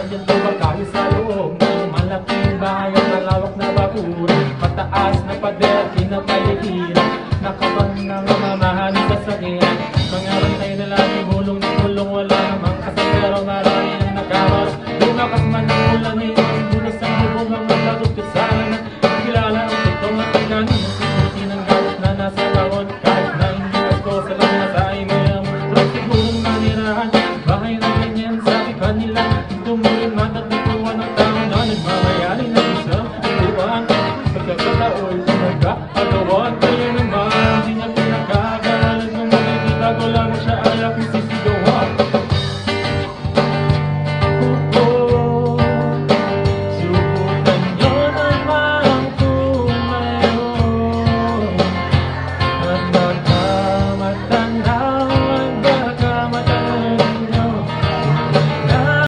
Nandyan po ba kayo sa loob ng malaking bahay at malawak na bakuran? Mataas na pader, pinapaligiran, nakabang na mamamahalin sa sakyan. Mga rantay na lagi bulong na bulong, wala namang kasapero, marami ang nagkaroon. Lumakas man ang ulan, nilang bulas ang bubong ang matagot kasalan. Kilala ang tutong at ikanin, sinuti ng galit na nasa bawon. Kahit na hindi asko sa lang sa email, pero sigurong nanirahan bahay na ganyan, sabi pa nila, tumulong mata